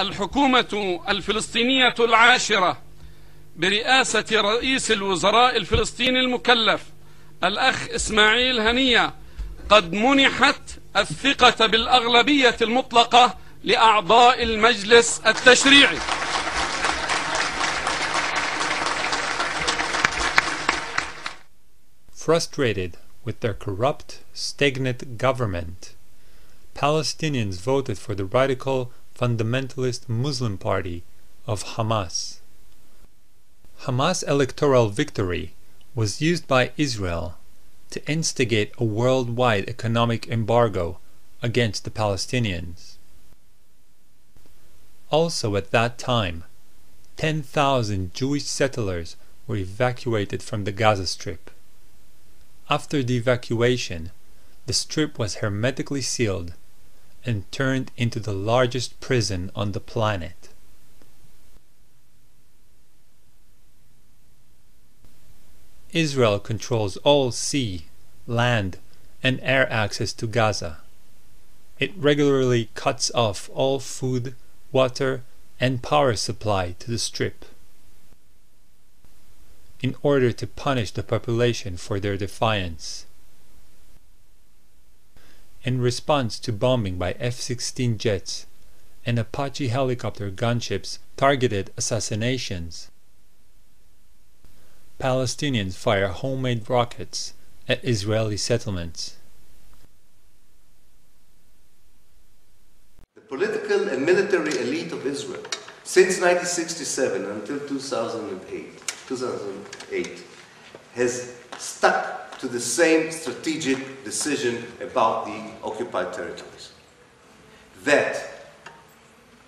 الحكومة الفلسطينية العاشرة برئاسة رئيس الوزراء الفلسطيني المكلف الأخ إسماعيل هنية قد منحت الثقة بالأغلبية المطلقة لأعضاء المجلس التشريعي. Frustrated with their corrupt, stagnant government, Palestinians voted for the radical fundamentalist Muslim party of Hamas. Hamas' electoral victory was used by Israel to instigate a worldwide economic embargo against the Palestinians. Also at that time, 10,000 Jewish settlers were evacuated from the Gaza Strip. After the evacuation, the strip was hermetically sealed and turned into the largest prison on the planet. Israel controls all sea, land, and air access to Gaza. It regularly cuts off all food, water, and power supply to the strip in order to punish the population for their defiance. In response to bombing by F-16 jets and Apache helicopter gunships targeted assassinations, Palestinians fire homemade rockets at Israeli settlements. The political and military elite of Israel, since 1967 until 2008, has stuck to the same strategic decision about the occupied territories. That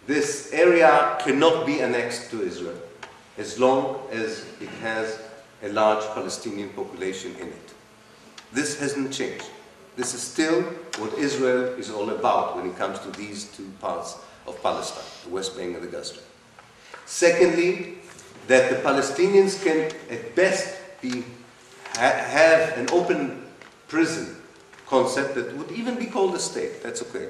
this area cannot be annexed to Israel as long as it has a large Palestinian population in it. This hasn't changed. This is still what Israel is all about when it comes to these two parts of Palestine, the West Bank and the Gaza Strip. Secondly, that the Palestinians can at best have an open prison concept that would even be called a state, that's okay,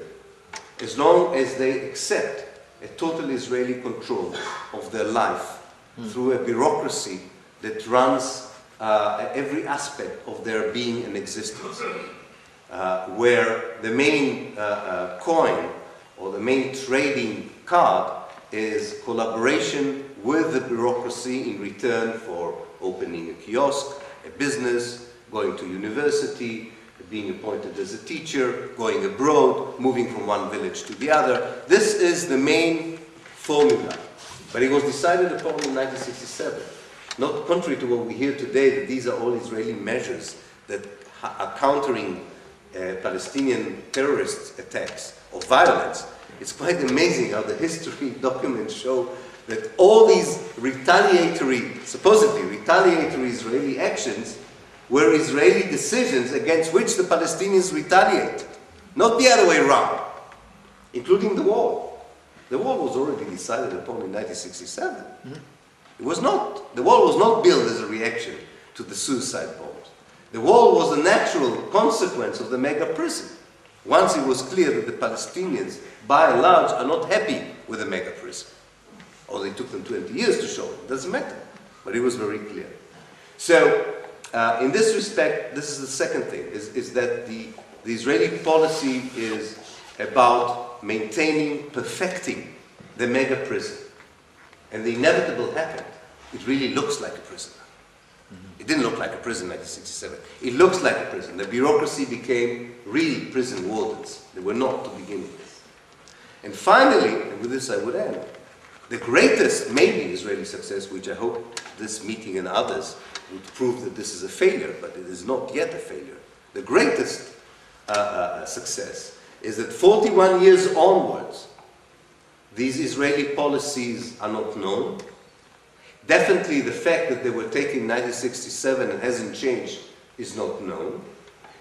as long as they accept a total Israeli control of their life through a bureaucracy that runs every aspect of their being and existence, where the main coin or the main trading card is collaboration with the bureaucracy in return for opening a kiosk, a business, going to university, being appointed as a teacher, going abroad, moving from one village to the other. This is the main formula. But it was decided upon in 1967. Not contrary to what we hear today, that these are all Israeli measures that are countering Palestinian terrorist attacks or violence. It's quite amazing how the history documents show that all these supposedly retaliatory Israeli actions were Israeli decisions against which the Palestinians retaliated. Not the other way around, including the wall. The wall was already decided upon in 1967. It was not. The wall was not built as a reaction to the suicide bombs. The wall was a natural consequence of the mega prison. Once it was clear that the Palestinians, by and large, are not happy with the mega prison. Or they took them 20 years to show it. It doesn't matter. But it was very clear. So, in this respect, this is the second thing, is that the Israeli policy is about maintaining, perfecting the mega prison. And the inevitable happened. It really looks like a prison. It didn't look like a prison in 1967. It looks like a prison. The bureaucracy became real prison wardens. They were not to begin with. And finally, and with this I would end, the greatest, maybe, Israeli success, which I hope this meeting and others would prove that this is a failure, but it is not yet a failure. The greatest success is that 41 years onwards, these Israeli policies are not known. Definitely the fact that they were taken in 1967 and hasn't changed is not known.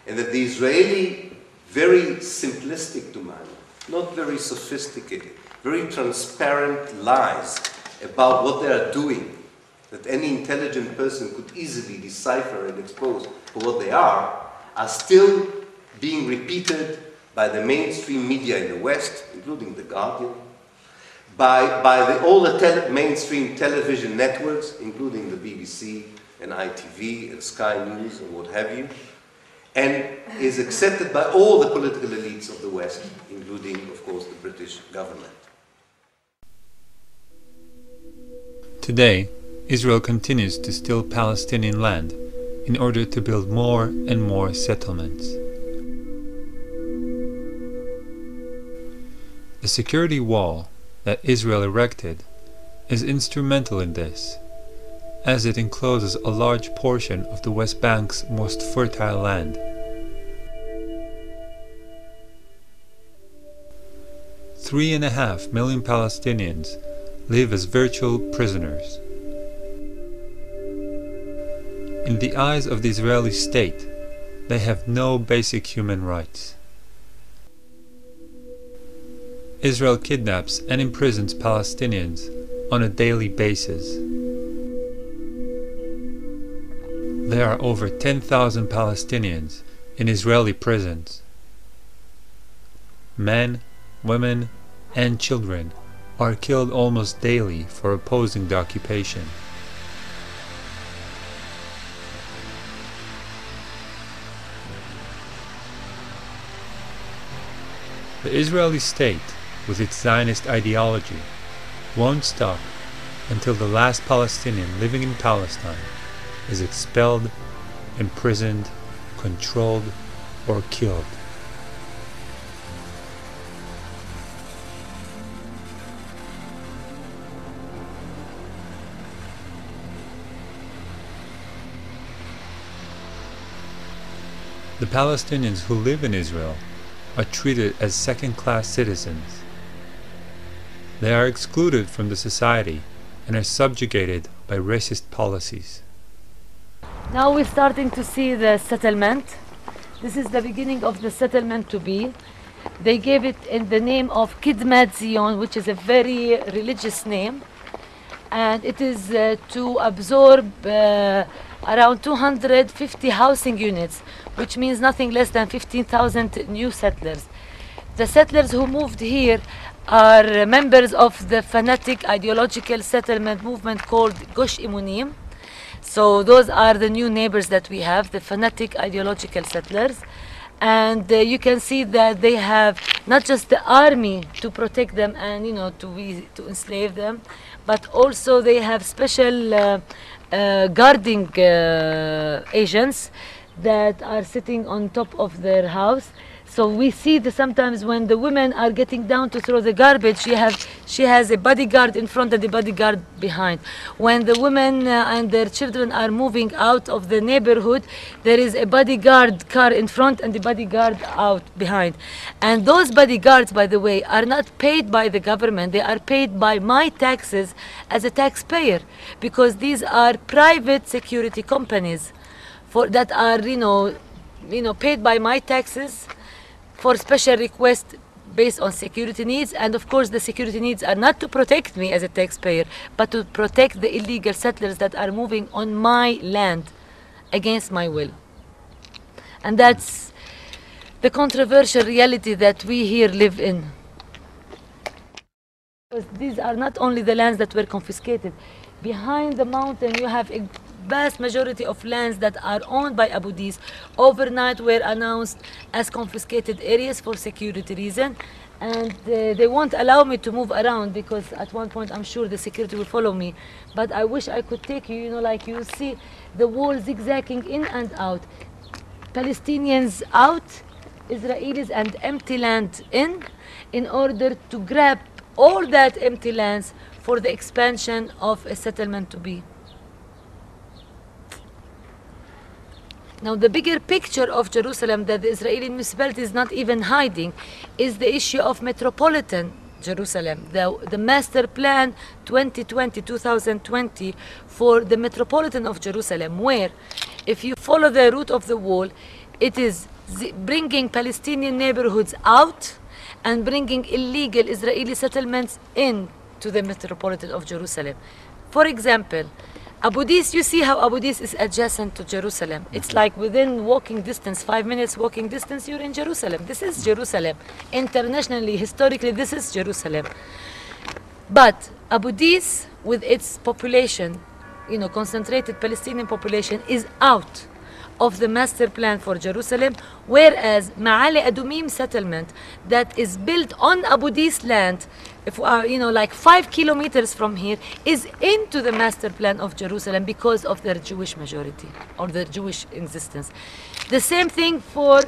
And that the Israeli, very simplistic to mind, not very sophisticated, very transparent lies about what they are doing, that any intelligent person could easily decipher and expose for what they are still being repeated by the mainstream media in the West, including The Guardian, by all the mainstream television networks, including the BBC and ITV and Sky News and what have you, and is accepted by all the political elites of the West, including, of course, the British government. Today, Israel continues to steal Palestinian land in order to build more and more settlements. The security wall that Israel erected is instrumental in this, as it encloses a large portion of the West Bank's most fertile land. 3.5 million Palestinians live as virtual prisoners. In the eyes of the Israeli state, they have no basic human rights. Israel kidnaps and imprisons Palestinians on a daily basis. There are over 10,000 Palestinians in Israeli prisons. Men, women, and children are killed almost daily for opposing the occupation. The Israeli state, with its Zionist ideology, won't stop until the last Palestinian living in Palestine is expelled, imprisoned, controlled, or killed. The Palestinians who live in Israel are treated as second-class citizens. They are excluded from the society and are subjugated by racist policies. Now we're starting to see the settlement. This is the beginning of the settlement to be. They gave it in the name of Kidmat Zion, which is a very religious name. And it is to absorb around 250 housing units, which means nothing less than 15,000 new settlers. The settlers who moved here are members of the fanatic ideological settlement movement called Gush Imunim. So those are the new neighbors that we have, the fanatic ideological settlers. And you can see that they have not just the army to protect them and to enslave them, but also they have special guarding agents that are sitting on top of their house. So we see that sometimes when the women are getting down to throw the garbage, she has a bodyguard in front and a bodyguard behind. When the women and their children are moving out of the neighborhood, there is a bodyguard car in front and a bodyguard out behind. And those bodyguards, by the way, are not paid by the government. They are paid by my taxes as a taxpayer, because these are private security companies that are paid by my taxes for special requests based on security needs. And of course the security needs are not to protect me as a taxpayer, but to protect the illegal settlers that are moving on my land against my will. And that's the controversial reality that we here live in. Because these are not only the lands that were confiscated. Behind the mountain you have a vast majority of lands that are owned by Abu Dis overnight were announced as confiscated areas for security reasons, and they won't allow me to move around because at one point I'm sure the security will follow me. But I wish I could take you, like you see the wall zigzagging in and out. Palestinians out, Israelis and empty land in order to grab all that empty lands for the expansion of a settlement to be. Now, the bigger picture of Jerusalem that the Israeli municipality is not even hiding is the issue of metropolitan Jerusalem, the master plan 2020 for the metropolitan of Jerusalem, where if you follow the route of the wall, it is bringing Palestinian neighborhoods out and bringing illegal Israeli settlements in to the metropolitan of Jerusalem. For example, Abu Dis, you see how Abu Dis is adjacent to Jerusalem. It's like within walking distance, 5 minutes walking distance, you're in Jerusalem. This is Jerusalem. Internationally, historically, this is Jerusalem. But Abu Dis, with its population, concentrated Palestinian population, is out of the master plan for Jerusalem, whereas Ma'ale Adumim settlement that is built on Abu Dis land, like 5 kilometers from here, is into the master plan of Jerusalem because of their Jewish majority or their Jewish existence. The same thing for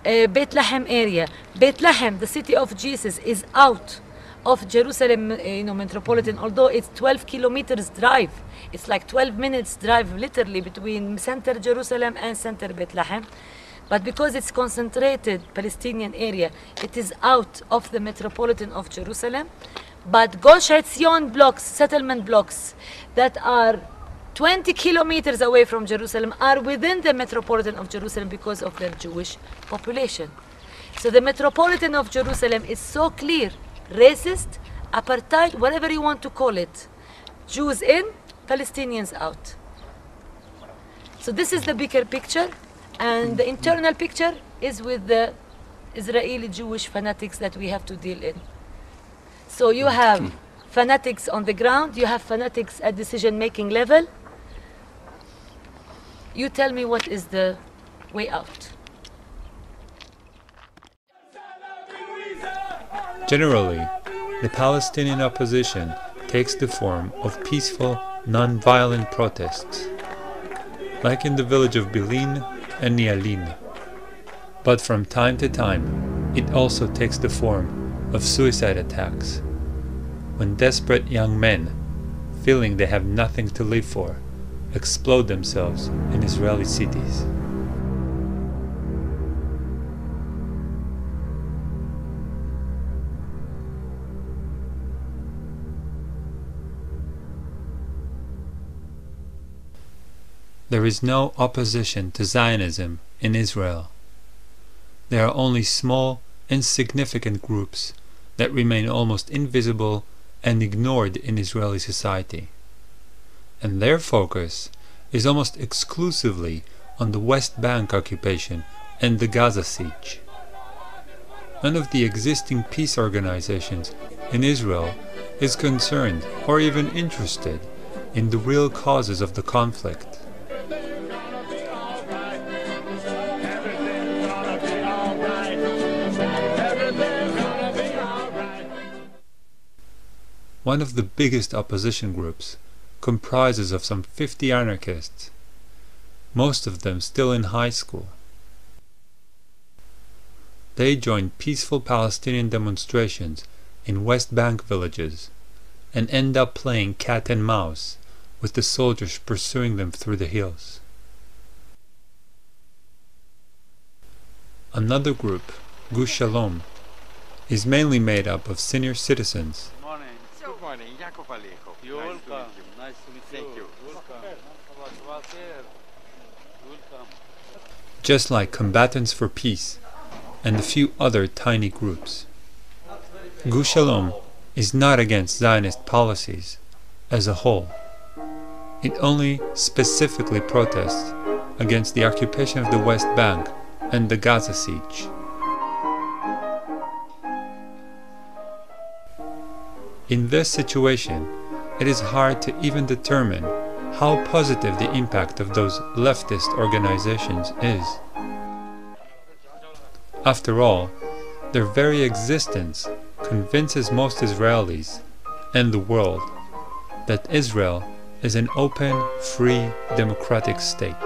Bethlehem area. Bethlehem, the city of Jesus, is out of Jerusalem, metropolitan, although it's 12 kilometers drive. It's like 12 minutes drive literally between center Jerusalem and center Bethlehem. But because it's concentrated Palestinian area, it is out of the metropolitan of Jerusalem. But Gush Etzion blocks, settlement blocks that are 20 kilometers away from Jerusalem are within the metropolitan of Jerusalem because of their Jewish population. So the metropolitan of Jerusalem is so clear. Racist, apartheid, whatever you want to call it. Jews in, Palestinians out. So this is the bigger picture, and the internal picture is with the Israeli Jewish fanatics that we have to deal in. So you have fanatics on the ground, you have fanatics at decision-making level. You tell me what is the way out. Generally, the Palestinian opposition takes the form of peaceful, non-violent protests, like in the village of Bilin and Nialin. But from time to time, it also takes the form of suicide attacks, when desperate young men, feeling they have nothing to live for, explode themselves in Israeli cities. There is no opposition to Zionism in Israel. There are only small, insignificant groups that remain almost invisible and ignored in Israeli society. And their focus is almost exclusively on the West Bank occupation and the Gaza siege. None of the existing peace organizations in Israel is concerned or even interested in the real causes of the conflict. One of the biggest opposition groups comprises of some 50 anarchists, most of them still in high school. They join peaceful Palestinian demonstrations in West Bank villages and end up playing cat and mouse with the soldiers pursuing them through the hills. Another group, Gush Shalom, is mainly made up of senior citizens. You're welcome. Nice to meet you. Thank you. Welcome. Just like Combatants for Peace and a few other tiny groups. Gush Shalom is not against Zionist policies as a whole. It only specifically protests against the occupation of the West Bank and the Gaza siege. In this situation, it is hard to even determine how positive the impact of those leftist organizations is. After all, their very existence convinces most Israelis and the world that Israel is an open, free, democratic state.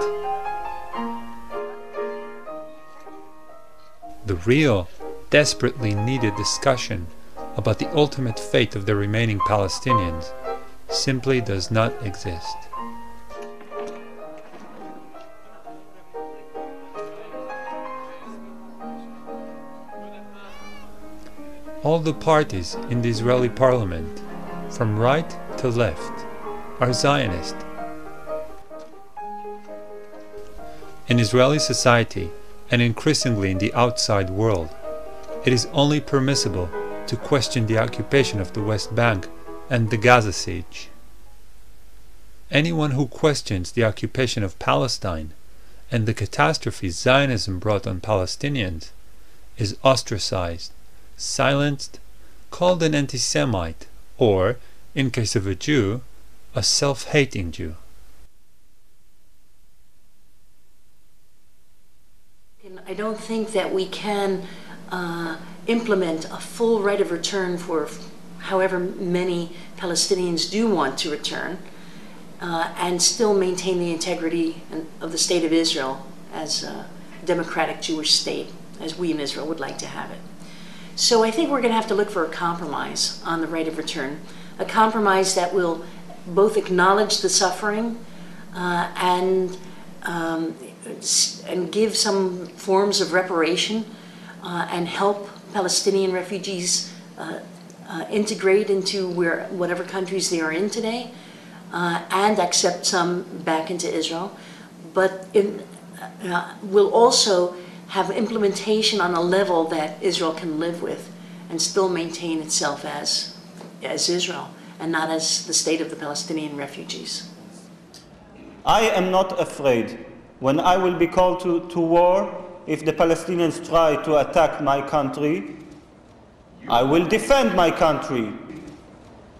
The real, desperately needed discussion about the ultimate fate of the remaining Palestinians simply does not exist. All the parties in the Israeli parliament, from right to left, are Zionist. In Israeli society, and increasingly in the outside world, it is only permissible to question the occupation of the West Bank and the Gaza siege. Anyone who questions the occupation of Palestine and the catastrophe Zionism brought on Palestinians is ostracized, silenced, called an anti-Semite, or, in case of a Jew, a self-hating Jew. I don't think that we can implement a full right of return for however many Palestinians do want to return and still maintain the integrity of the State of Israel as a democratic Jewish state, as we in Israel would like to have it. So I think we're going to have to look for a compromise on the right of return, a compromise that will both acknowledge the suffering and give some forms of reparation and help Palestinian refugees integrate into whatever countries they are in today and accept some back into Israel. But will also have implementation on a level that Israel can live with and still maintain itself as Israel and not as the state of the Palestinian refugees. I am not afraid. When I will be called to war, if the Palestinians try to attack my country, I will defend my country.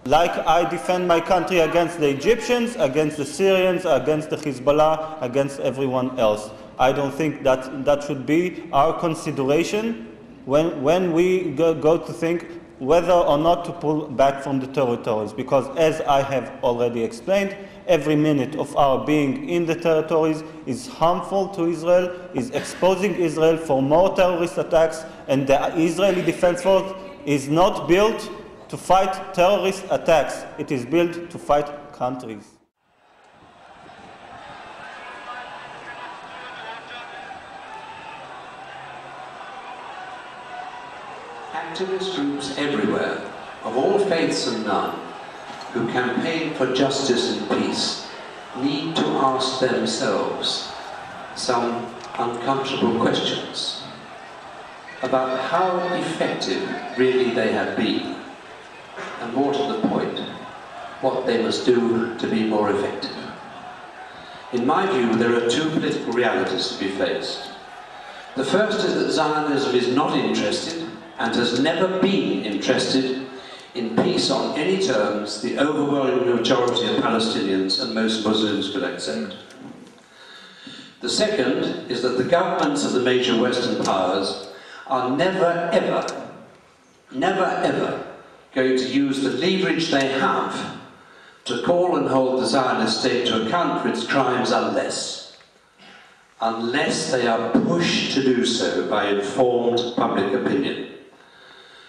Like I defend my country against the Egyptians, against the Syrians, against the Hezbollah, against everyone else. I don't think that should be our consideration when we go to think whether or not to pull back from the territories. Because as I have already explained, every minute of our being in the territories is harmful to Israel, is exposing Israel for more terrorist attacks, and the Israeli Defense Force is not built to fight terrorist attacks. It is built to fight countries. Activist groups everywhere, of all faiths and none, who campaign for justice and peace, need to ask themselves some uncomfortable questions about how effective really they have been, and more to the point, what they must do to be more effective. In my view, there are two political realities to be faced. The first is that Zionism is not interested and has never been interested in peace on any terms the overwhelming majority of Palestinians and most Muslims could accept. The second is that the governments of the major Western powers are never ever going to use the leverage they have to call and hold the Zionist state to account for its crimes unless they are pushed to do so by informed public opinion,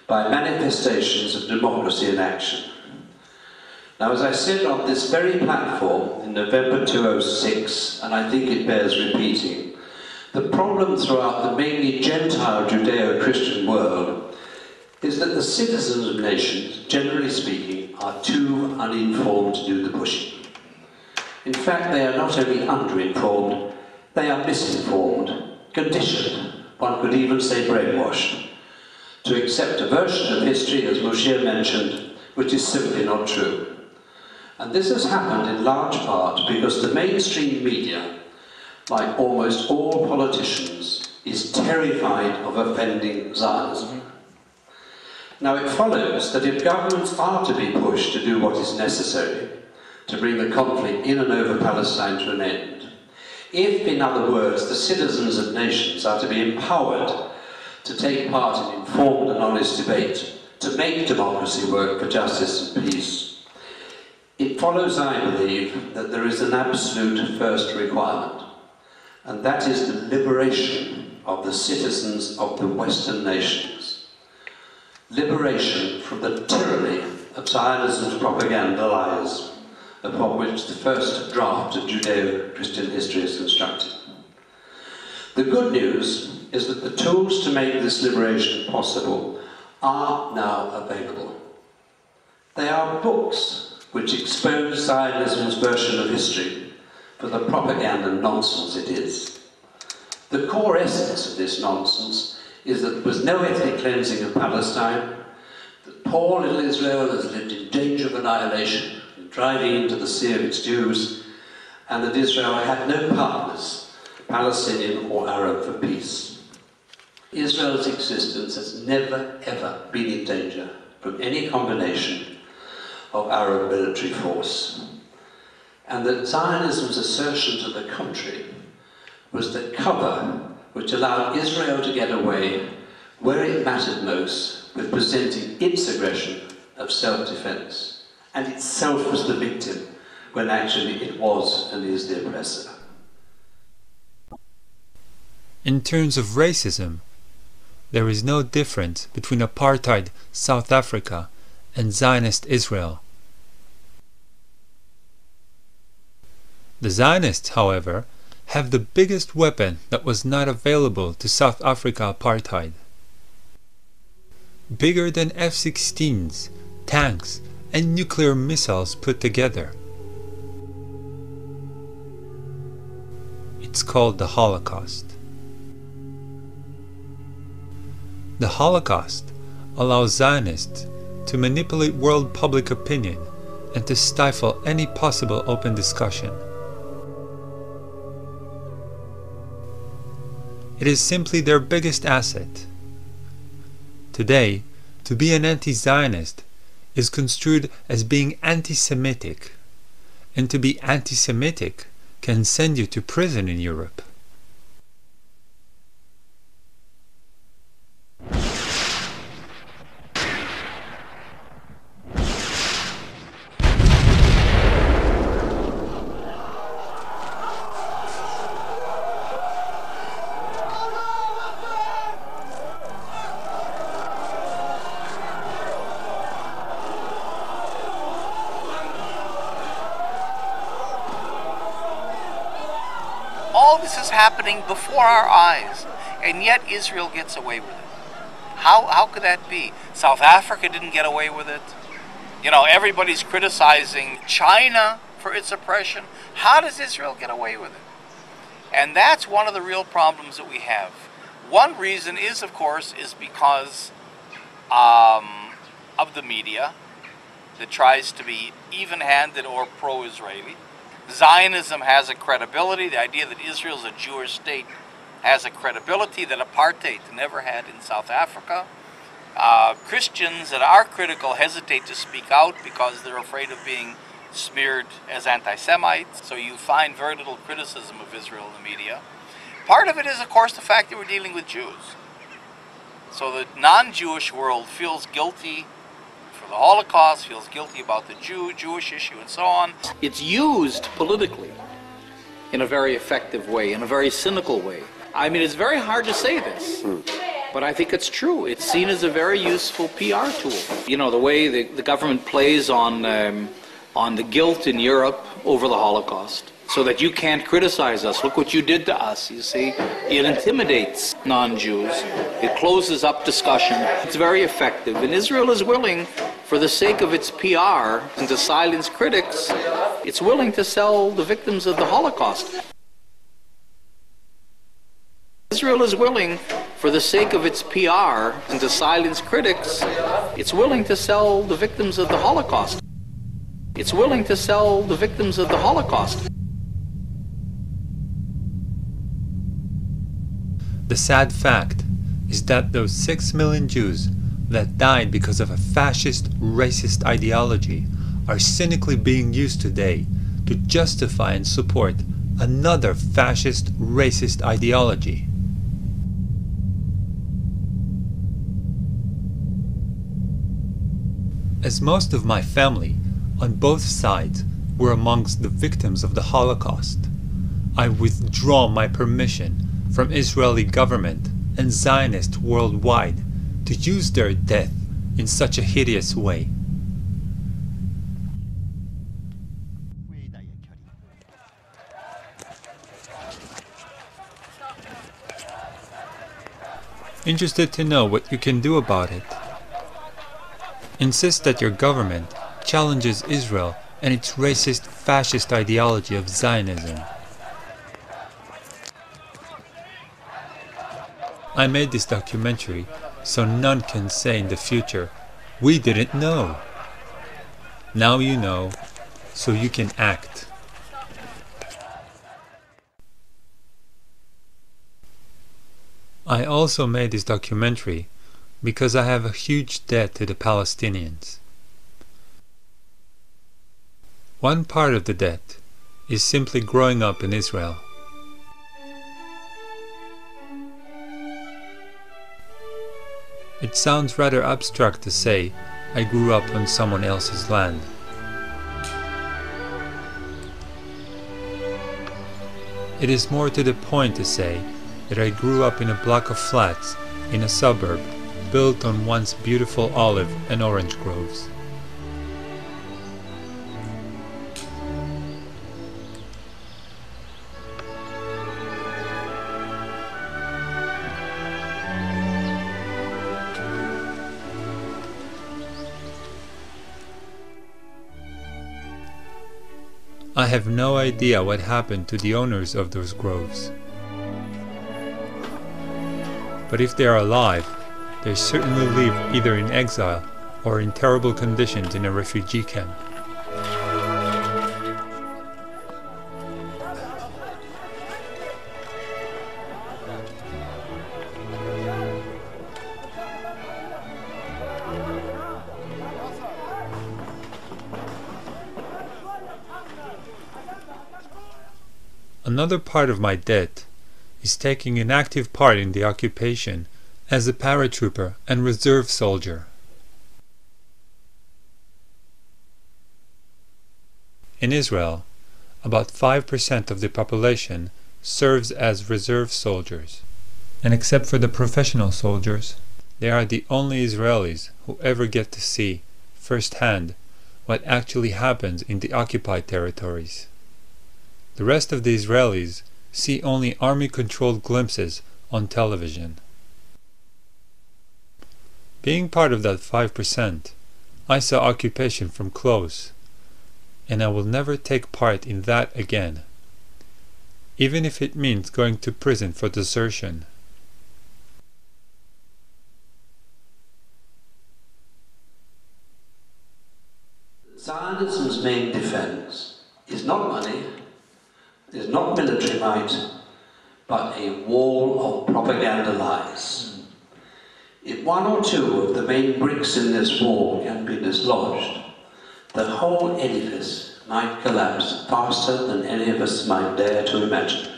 by manifestations of democracy in action. Now, as I said on this very platform in November 2006, and I think it bears repeating, the problem throughout the mainly Gentile Judeo-Christian world is that the citizens of nations, generally speaking, are too uninformed to do the pushing. In fact, they are not only underinformed, they are misinformed, conditioned, one could even say brainwashed, to accept a version of history, as Moshe mentioned, which is simply not true. And this has happened in large part because the mainstream media, like almost all politicians, is terrified of offending Zionism. Now it follows that if governments are to be pushed to do what is necessary to bring the conflict in and over Palestine to an end, if, in other words, the citizens of nations are to be empowered to take part in informed and honest debate, to make democracy work for justice and peace, it follows, I believe, that there is an absolute first requirement, and that is the liberation of the citizens of the Western nations. Liberation from the tyranny of Zionism's propaganda lies, upon which the first draft of Judeo-Christian history is constructed. The good news is that the tools to make this liberation possible are now available. They are books which expose Zionism's version of history for the propaganda nonsense it is. The core essence of this nonsense is that there was no ethnic cleansing of Palestine, that poor little Israel has lived in danger of annihilation, driving into the sea of its Jews, and that Israel had no partners, Palestinian or Arab, for peace. Israel's existence has never, ever been in danger from any combination of Arab military force, and that Zionism's assertion to the contrary was the cover which allowed Israel to get away where it mattered most with presenting its aggression of self-defense, and itself was the victim when actually it was and is the oppressor. In terms of racism, there is no difference between apartheid South Africa and Zionist Israel. The Zionists, however, have the biggest weapon that was not available to South Africa apartheid. Bigger than F-16s, tanks, and nuclear missiles put together. It's called the Holocaust. The Holocaust allows Zionists to manipulate world public opinion and to stifle any possible open discussion. It is simply their biggest asset. Today, to be an anti-Zionist is construed as being anti-Semitic, and to be anti-Semitic can send you to prison in Europe. All this is happening before our eyes, and yet Israel gets away with it. How could that be? South Africa didn't get away with it. You know, everybody's criticizing China for its oppression. How does Israel get away with it? And that's one of the real problems that we have. One reason is, of course, is because of the media that tries to be even-handed or pro-Israeli. Zionism has a credibility. The idea that Israel is a Jewish state has a credibility that apartheid never had in South Africa. Christians that are critical hesitate to speak out because they're afraid of being smeared as anti-Semites. So you find very little criticism of Israel in the media. Part of it is, of course, the fact that we're dealing with Jews. So the non-Jewish world feels guilty for the Holocaust, feels guilty about the Jewish issue and so on. It's used politically in a very effective way, in a very cynical way. I mean, it's very hard to say this, but I think it's true. It's seen as a very useful PR tool. You know, the way the government plays on the guilt in Europe over the Holocaust, so that you can't criticize us. Look what you did to us, you see. It intimidates non-Jews. It closes up discussion. It's very effective. And Israel is willing, for the sake of its PR and to silence critics, it's willing to sell the victims of the Holocaust. Israel is willing, for the sake of its PR and to silence critics, it's willing to sell the victims of the Holocaust. It's willing to sell the victims of the Holocaust. The sad fact is that those 6 million Jews that died because of a fascist, racist ideology are cynically being used today to justify and support another fascist, racist ideology. As most of my family, on both sides, were amongst the victims of the Holocaust, I withdraw my permission from Israeli government and Zionists worldwide to use their death in such a hideous way. Interested to know what you can do about it? Insist that your government challenges Israel and its racist, fascist ideology of Zionism. I made this documentary so none can say in the future, "We didn't know." Now you know, so you can act. I also made this documentary because I have a huge debt to the Palestinians. One part of the debt is simply growing up in Israel. It sounds rather abstract to say, I grew up on someone else's land. It is more to the point to say that I grew up in a block of flats in a suburb built on once beautiful olive and orange groves. I have no idea what happened to the owners of those groves. But if they are alive, they certainly live either in exile or in terrible conditions in a refugee camp. Another part of my debt is taking an active part in the occupation as a paratrooper and reserve soldier. In Israel, about 5% of the population serves as reserve soldiers, and except for the professional soldiers, they are the only Israelis who ever get to see firsthand what actually happens in the occupied territories. The rest of the Israelis see only army-controlled glimpses on television. Being part of that 5%, I saw occupation from close, and I will never take part in that again, even if it means going to prison for desertion. Zionism's main defense is not money, is not military might, but a wall of propaganda lies. If one or two of the main bricks in this wall can be dislodged, the whole edifice might collapse faster than any of us might dare to imagine.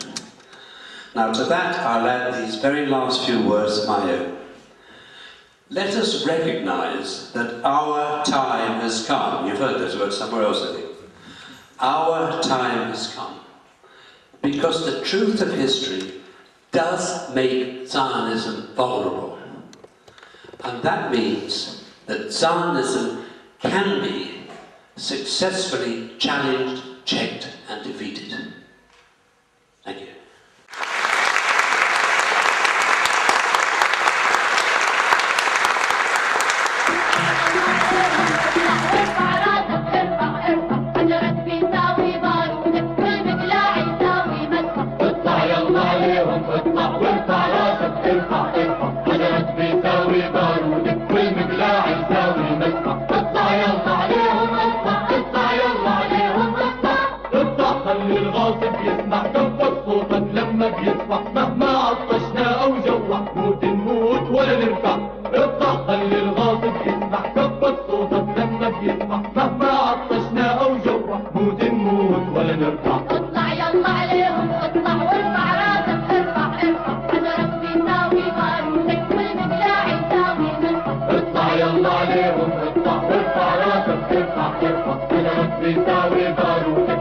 Now to that I'll add these very last few words of my own. Let us recognize that our time has come. You've heard those words somewhere else, I think. Our time has come. Because the truth of history does make Zionism vulnerable. And that means that Zionism can be successfully challenged, checked, and defeated. Thank you. مهما عطشنا أو جوع موت نموت ولا نرفع اطلع خلي الغاصب يسمع كبر صوتك لما بيسمع مهما عطشنا أو جوع موت نموت ولا نرفع اطلع يلا عليهم اطلع وارفع راسك ارفع حجرك بيساوي بارودك والمقلاع يساوي منفع اطلع يلا عليهم اطلع وارفع راسك ارفع حجرك بيساوي بارودك